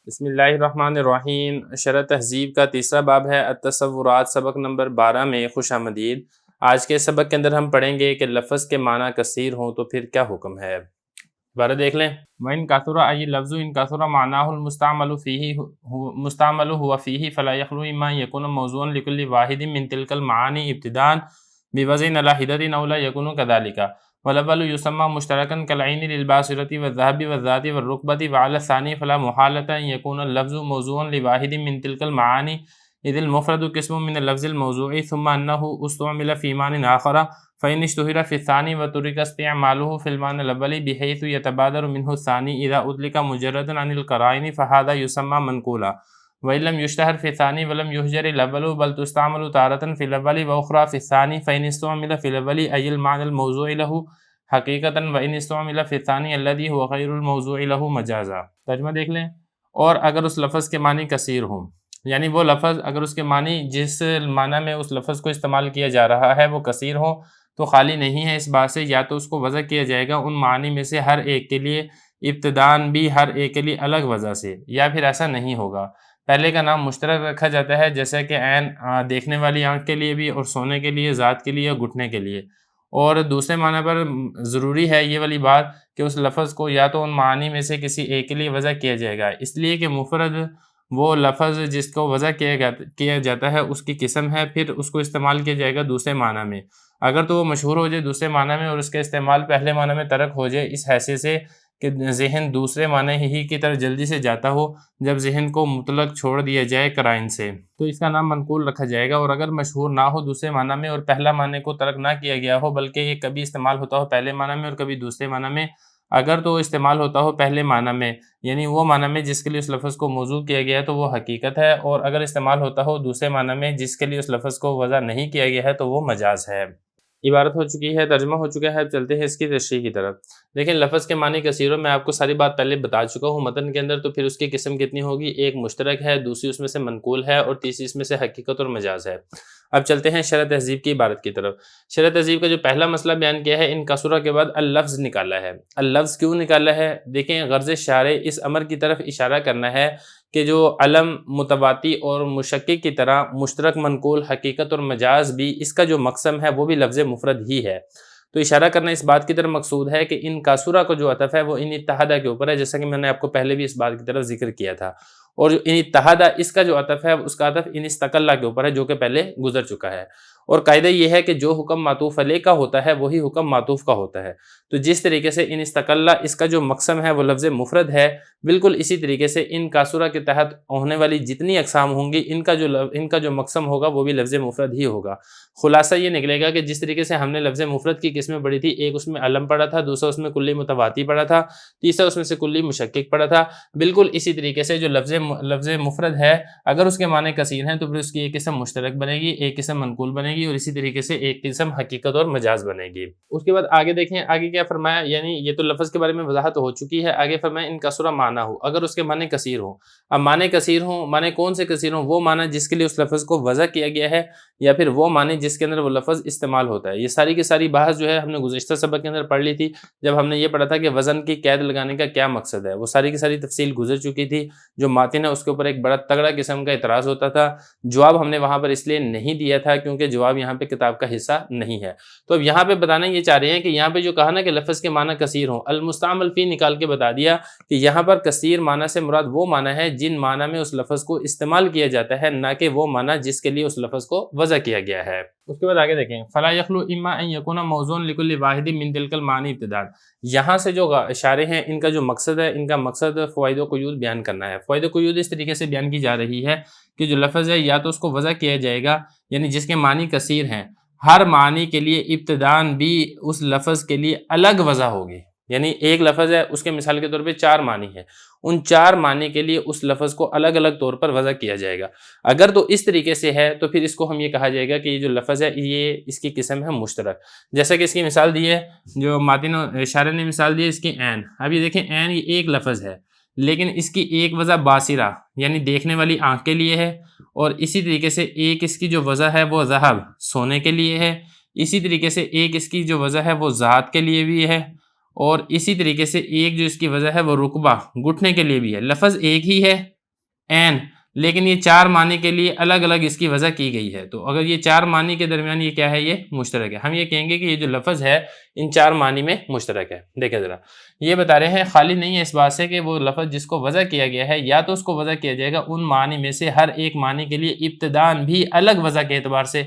بسم اللہ الرحمن الرحیم۔ شرح تہذیب کا تیسرا باب ہے التصورات، سبق نمبر 12 میں خوش آمدید۔ آج کے سبق کے اندر ہم پڑھیں گے کہ لفظ کے معنی کثیر ہوں تو پھر کیا حکم ہے۔ دوبارہ دیکھ لیں۔ وَإِن كَثُرَ أَيِ اللَّفْظُ إِن كَثُرَ مَعْنَاهُ الْمُسْتَعْمَلُ هُوَ فِيهِ فَلَا يَخْلُو إِمَّا أَن يَكُونَ مَوْضُوعًا لِكُلِّ وَاحِدٍ مِّن تِلْكَ الْمَعَانِي ابْتِدَاءً بِوَضْعٍ عَلَى حِدَةٍ أَوْ لَا يَكُونُ كَذَلِكَ والأول يسمى مشتركا كالعين للباصرة والذهب والذات والركبة، وعلى الثاني فلا محالة أن يكون اللفظ موضوعا لواحد من تلك المعاني إذ المفرد قسم من اللفظ الموضوع ثم أنه استعمل في معنى آخر، فإن اشتهر في الثاني وترك استعماله في المعنى الأول بحيث يتبادر منه الثاني إذا أطلق مجردا عن القرائن فهذا يسمى منقولا، وإن لم يشتهر في الثاني ولم يهجر الأول بل تستعمل تارة في الأول وأخرى في الثاني، فإن استعمل في الأول أي المعنى الموضوع له حقیقتاً وإن استعمل في الثاني الذي هو غير الموضوع له مجازا۔ ترجمہ دیکھ لیں۔ اور اگر اس لفظ کے معنی کثیر ہوں، یعنی وہ لفظ اگر اس کے معنی جس معنی میں اس لفظ کو استعمال کیا جا رہا ہے وہ کثیر ہو تو خالی نہیں ہے اس بات سے یا تو اس کو وضع کیا جائے گا ان معنی میں سے ہر ایک کے لیے ابتداءً بھی ہر ایک کے لیے الگ وضع سے، یا پھر ایسا نہیں ہوگا۔ پہلے کا نام مشترک رکھا جاتا ہے جیسا کہ عین دیکھنے والی آنکھ کے لیے بھی، اور سونے کے لیے، ذات کے لیے، گھٹنے کے لیے، اور دوسرے معنی پر ضروری ہے یہ والی بات کہ اس لفظ کو یا تو ان معانی میں سے کسی ایک کے لیے وضع کیا جائے گا، اس لیے کہ مفرد وہ لفظ جس کو وضع کیا جاتا ہے اس کی قسم ہے، پھر اس کو استعمال کیا جائے گا دوسرے معنی میں۔ اگر تو وہ مشہور ہو جائے دوسرے معنی میں اور اس کا استعمال پہلے معنی میں ترک ہو جائے اس حیثیت سے کہ ذہن دوسرے معنی ہی کی طرف جلدی سے جاتا ہو جب ذہن کو مطلق چھوڑ دیا جائے قرائن سے، تو اس کا نام منقول رکھا جائے گا۔ اور اگر مشہور نہ ہو دوسرے معنی میں اور پہلا معنی کو ترک نہ کیا گیا ہو بلکہ یہ کبھی استعمال ہوتا ہو پہلے معنی میں اور کبھی دوسرے معنی میں، اگر تو استعمال ہوتا ہو پہلے معنی میں یعنی وہ معنی میں جس کے لیے اس لفظ کو موضوع کیا گیا ہے تو وہ حقیقت ہے، اور اگر استعمال ہوتا ہو دوسرے معنی میں جس کے لیے اس لفظ کو وضع نہیں کیا گیا ہے تو وہ مجاز ہے۔ عبارت ہو چکی ہے، ترجمہ ہو چکا ہے، اب چلتے ہیں اس کی تشریح کی طرف۔ دیکھیں لفظ کے معنی کثیروں میں آپ کو ساری بات پہلے بتا چکا ہوں متن کے اندر، تو پھر اس کی قسم کتنی ہوگی؟ ایک مشترک ہے، دوسری اس میں سے منقول ہے، اور تیسری اس میں سے حقیقت اور مجاز ہے۔ اب چلتے ہیں شرح تہذیب کی عبارت کی طرف۔ شرح تہذیب کا جو پہلا مسئلہ بیان کیا ہے ان کسرہ کے بعد اللفظ نکالا ہے۔ اللفظ کیوں نکالا ہے؟ دیکھیں غرض شارع اس امر کی طرف اشارہ کرنا ہے کہ جو علم متواتی اور مشکک کی طرح مشترک منقول حقیقت اور مجاز بھی اس کا جو مقسم ہے وہ بھی لفظ مفرد ہی ہے، تو اشارہ کرنا اس بات کی طرف مقصود ہے کہ ان کاسورہ کو جو عطف ہے وہ ان اتحادہ کے اوپر ہے، جیسا کہ میں نے آپ کو پہلے بھی اس بات کی طرف ذکر کیا تھا، اور جو ان اتحادہ اس کا جو عطف ہے اس کا عطف ان استقلہ کے اوپر ہے جو کہ پہلے گزر چکا ہے۔ اور قاعدہ یہ ہے کہ جو حکم معطوف علیہ کا ہوتا ہے وہی حکم معطوف کا ہوتا ہے، تو جس طریقے سے ان استقلہ اس کا جو مقسم ہے وہ لفظ مفرد ہے، بالکل اسی طریقے سے ان کاسورہ کے تحت ہونے والی جتنی اقسام ہوں گی ان کا جو مقسم ہوگا وہ بھی لفظ مفرد ہی ہوگا۔ خلاصہ یہ نکلے گا کہ جس طریقے سے ہم نے لفظ مفرد کی قسمیں پڑھی تھی، ایک اس میں علم پڑھا تھا، دوسرا اس میں کلی متواتی پڑھا تھا، تیسرا اس میں سے کلی مشکک پڑھا تھا، بالکل اسی طریقے سے جو لفظ مفرد ہے اگر اس کے معنی کثیر ہیں تو پھر اس کی ایک قسم مشترک بنے گی، ایک قسم منقول بنے گی، اور اسی طریقے سے ایک قسم حقیقت اور مجاز بنے گی۔ اس کے بعد آگے دیکھیں آگے کیا فرمایا، یعنی یہ تو لفظ کے بارے میں وضاحت ہو چکی ہے، آگے فرمایا ان کسرہ معنی ہو، اگر اس کے معنی کثیر ہوں۔ اب معنی کثیر ہوں، معنی کون سے کثیر ہوں؟ وہ معنی جس کے لیے اس لفظ کو وضع کیا گیا ہے، یا پھر وہ معنی جس کے اندر وہ لفظ استعمال ہوتا ہے۔ یہ ساری کی ساری بحث جو ہے ہم نے گزشتہ سبق کے اندر پڑھ لی تھی جب ہم نے یہ پڑھا تھا کہ وزن کی قید لگانے کا کیا مقصد ہے، وہ ساری کی ساری تفصیل گزر چکی تھی۔ جو ماتن ہے اس کے اوپر ایک بڑا تگڑا قسم کا اعتراض ہوتا تھا، جواب ہم نے وہاں پر اس لیے نہیں دیا تھا کیونکہ جواب یہاں پہ کتاب کا حصہ نہیں ہے۔ تو اب یہاں پہ بتانا یہ چاہ رہے ہیں کہ یہاں پہ جو کہا نا کہ لفظ کے معنی کثیر ہوں، المستعمل فی نکال کے بتا دیا کہ یہاں پر کثیر معنی سے مراد وہ معنی ہے جن معنی میں اس لفظ کو استعمال کیا جاتا ہے، نہ کہ وہ معنی جس کے لیے اس لفظ کو وضع کیا گیا ہے۔ اس کے بعد آگے دیکھیں فلا یخلو اما ان یکون موضوعا لکل واحد من تلک المعانی ابتداء، یہاں سے جو اشارے ہیں ان کا جو مقصد ہے، ان کا مقصد فوائد و قیود بیان کرنا ہے۔ فوائد و قیود اس طریقے سے بیان کی جا رہی ہے کہ جو لفظ ہے یا تو اس کو وضع کیا جائے گا یعنی جس کے معنی کثیر ہیں، ہر معنی کے لیے ابتداء بھی اس لفظ کے لیے الگ وضع ہوگی، یعنی ایک لفظ ہے اس کے مثال کے طور پہ 4 معنی ہیں، ان 4 معنی کے لیے اس لفظ کو الگ الگ طور پر وضع کیا جائے گا۔ اگر تو اس طریقے سے ہے تو پھر اس کو ہم یہ کہا جائے گا کہ یہ جو لفظ ہے یہ اس کی قسم ہے مشترک، جیسا کہ اس کی مثال دی ہے جو ماتن اشارہ نے مثال دی ہے اس کی عین۔ اب یہ دیکھیں عین یہ ایک لفظ ہے لیکن اس کی ایک وضع باصرہ یعنی دیکھنے والی آنکھ کے لیے ہے، اور اسی طریقے سے ایک اس کی جو وضع ہے وہ ذہب سونے کے لیے ہے، اسی طریقے سے ایک اس کی جو وضع ہے وہ ذات کے لیے بھی ہے، اور اسی طریقے سے ایک جو اس کی وجہ ہے وہ رکبہ گھٹنے کے لیے بھی ہے۔ لفظ ایک ہی ہے این، لیکن یہ چار معنی کے لیے الگ الگ اس کی وضع کی گئی ہے، تو اگر یہ چار معنی کے درمیان یہ کیا ہے، یہ مشترک ہے، ہم یہ کہیں گے کہ یہ جو لفظ ہے ان چار معنی میں مشترک ہے۔ دیکھیں ذرا، یہ بتا رہے ہیں خالی نہیں ہے اس بات سے کہ وہ لفظ جس کو وضع کیا گیا ہے یا تو اس کو وضع کیا جائے گا ان معنی میں سے ہر ایک معنی کے لیے ابتداءً بھی الگ وضع کے اعتبار سے،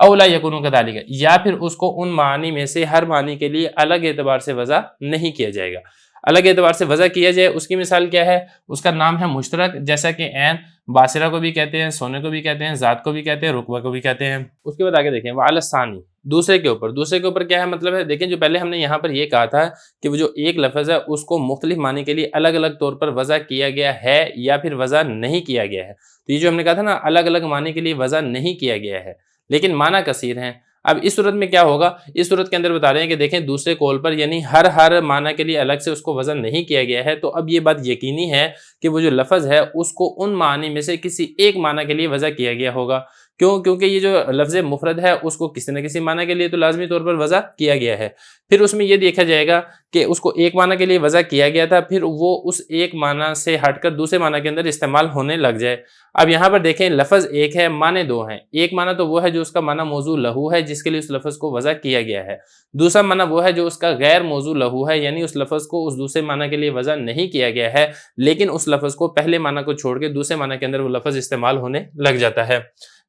اولا یکون کذالک، یا پھر اس کو ان معنی میں سے ہر معنی کے لیے الگ اعتبار سے وضع نہیں کیا جائے گا۔ الگ اعتبار سے وضع کیا جائے اس کی مثال کیا ہے، اس کا نام ہے مشترک، جیسا کہ عین باصرہ کو بھی کہتے ہیں، سونے کو بھی کہتے ہیں، ذات کو بھی کہتے ہیں، رقبہ کو بھی کہتے ہیں۔ اس کے بعد آگے دیکھیں وعلی الثانی، دوسرے کے اوپر کیا ہے مطلب ہے، دیکھیں جو پہلے ہم نے یہاں پر یہ کہا تھا کہ وہ جو ایک لفظ ہے اس کو مختلف معنی کے لیے الگ الگ طور پر وضع کیا گیا ہے یا پھر وضع نہیں کیا گیا ہے، تو یہ جو ہم نے کہا تھا نا الگ الگ معنی کے لیے وضع نہیں کیا گیا ہے لیکن معنی کثیر ہیں۔ اب اس صورت میں کیا ہوگا، اس صورت کے اندر بتا رہے ہیں کہ دیکھیں دوسرے قول پر یعنی ہر معنی کے لیے الگ سے اس کو وزن نہیں کیا گیا ہے، تو اب یہ بات یقینی ہے کہ وہ جو لفظ ہے اس کو ان معنی میں سے کسی ایک معنی کے لیے وضع کیا گیا ہوگا۔ کیونکہ یہ جو لفظ مفرد ہے اس کو کسی نہ کسی معنی کے لیے تو لازمی طور پر وضع کیا گیا ہے، پھر اس میں یہ دیکھا جائے گا کہ اس کو ایک معنی کے لیے وضع کیا گیا تھا، پھر وہ اس ایک معنی سے ہٹ کر دوسرے معنی کے اندر استعمال ہونے لگ جائے۔ اب یہاں پر دیکھیں لفظ ایک ہے، معنی دو ہیں، ایک معنی تو وہ ہے جو اس کا معنی موضوع لہو ہے جس کے لیے اس لفظ کو وضع کیا گیا ہے، دوسرا معنی وہ ہے جو اس کا غیر موضوع لہو ہے، یعنی اس لفظ کو اس دوسرے معنی کے لیے وضع نہیں کیا گیا ہے لیکن اس لفظ کو پہلے معنی کو چھوڑ کے دوسرے معنی کے اندر وہ لفظ استعمال ہونے لگ جاتا ہے۔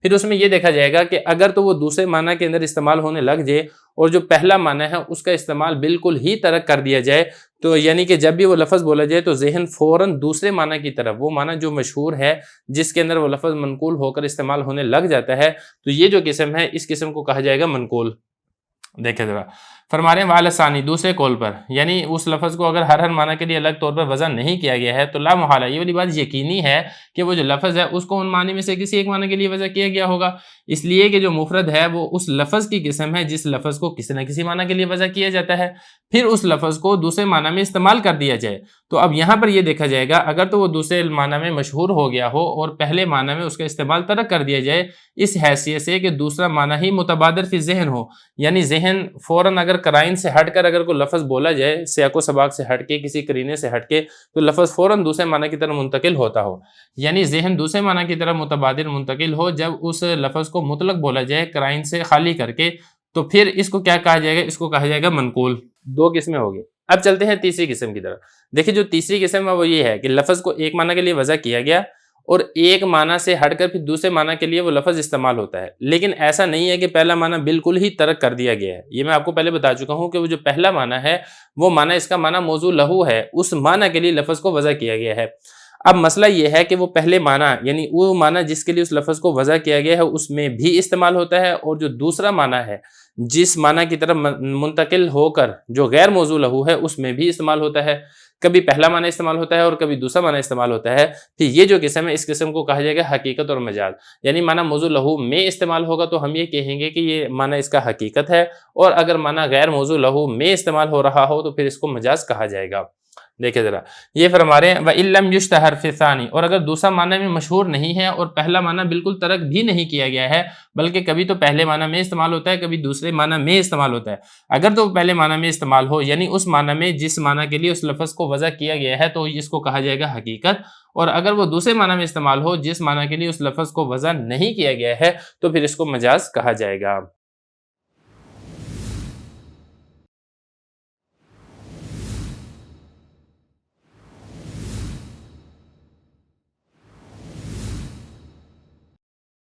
پھر اس میں یہ دیکھا جائے گا کہ اگر تو وہ دوسرے معنی کے اندر استعمال ہونے لگ جائے اور جو پہلا معنی ہے اس کا استعمال بالکل ہی ترک کر دیا جائے، تو یعنی کہ جب بھی وہ لفظ بولا جائے تو ذہن فوراً دوسرے معنی کی طرف، وہ معنی جو مشہور ہے جس کے اندر وہ لفظ منقول ہو کر استعمال ہونے لگ جاتا ہے، تو یہ جو قسم ہے اس قسم کو کہا جائے گا منقول۔ دیکھیں ذرا، فرما رہے ہیں وعلی ثانی، دوسرے قول پر، یعنی اس لفظ کو اگر ہر معنی کے لیے الگ طور پر وضع نہیں کیا گیا ہے تو لا محالہ، یہ والی بات یقینی ہے کہ وہ جو لفظ ہے اس کو ان معنی میں سے کسی ایک معنی کے لیے وضع کیا گیا ہوگا، اس لیے کہ جو مفرد ہے وہ اس لفظ کی قسم ہے جس لفظ کو کسی نہ کسی معنی کے لیے وضع کیا جاتا ہے، پھر اس لفظ کو دوسرے معنی میں استعمال کر دیا جائے، تو اب یہاں پر یہ دیکھا جائے گا اگر تو وہ دوسرے معنی میں مشہور ہو گیا ہو اور پہلے معنی میں اس کا استعمال ترک کر دیا جائے اس حیثیت سے کہ دوسرا معنی ہی متبادر فی ذہن ہو، یعنی ذہن فوراً اگر قرائن سے ہٹ کر اگر کوئی لفظ بولا جائے، سیاق و سباق سے ہٹ کے، کسی قرینے سے ہٹ کے، تو لفظ فوراً دوسرے معنی کی طرف منتقل ہوتا ہو، یعنی ذہن دوسرے معنی کی طرف متبادر منتقل ہو جب اس لفظ کو مطلق بولا جائے قرائن سے خالی کر کے، تو پھر اس کو کیا کہا جائے گا، اس کو کہا جائے گا منقول۔ دو قسمیں ہوگی۔ اب چلتے ہیں تیسری قسم کی طرف۔ دیکھیں جو تیسری قسم ہے وہ یہ ہے کہ لفظ کو ایک معنی کے لیے وضع کیا گیا اور ایک معنی سے ہٹ کر پھر دوسرے معنی کے لیے وہ لفظ استعمال ہوتا ہے، لیکن ایسا نہیں ہے کہ پہلا معنی بالکل ہی ترک کر دیا گیا ہے۔ یہ میں آپ کو پہلے بتا چکا ہوں کہ وہ جو پہلا معنی ہے وہ معنی اس کا معنی موضوع لہو ہے، اس معنی کے لیے لفظ کو وضع کیا گیا ہے۔ اب مسئلہ یہ ہے کہ وہ پہلے معنی یعنی وہ معنی جس کے لیے اس لفظ کو وضع کیا گیا ہے اس میں بھی استعمال ہوتا ہے، اور جو دوسرا معنی ہے جس معنی کی طرف منتقل ہو کر جو غیر موضوع لہو ہے اس میں بھی استعمال ہوتا ہے، کبھی پہلا معنی استعمال ہوتا ہے اور کبھی دوسرا معنی استعمال ہوتا ہے۔ پھر یہ جو قسم ہے اس قسم کو کہا جائے گا حقیقت اور مجاز، یعنی معنی موضوع لہو میں استعمال ہوگا تو ہم یہ کہیں گے کہ یہ معنی اس کا حقیقت ہے، اور اگر معنی غیر موضوع لہو میں استعمال ہو رہا ہو تو پھر اس کو مجاز کہا جائے گا۔ دیکھیں ذرا، یہ فرما رہے ہیں وَإِن لَمْ يُشْتَهَرْ فِي الثَّانِي، اور اگر دوسرا معنی میں مشہور نہیں ہے اور پہلا معنی بالکل ترک بھی نہیں کیا گیا ہے بلکہ کبھی تو پہلے معنی میں استعمال ہوتا ہے کبھی دوسرے معنی میں استعمال ہوتا ہے، اگر تو پہلے معنی میں استعمال ہو یعنی اس معنی میں جس معنی کے لیے اس لفظ کو وضع کیا گیا ہے تو اس کو کہا جائے گا حقیقت، اور اگر وہ دوسرے معنی میں استعمال ہو جس معنی کے لیے اس لفظ کو وضع نہیں کیا گیا ہے تو پھر اس کو مجاز کہا جائے گا۔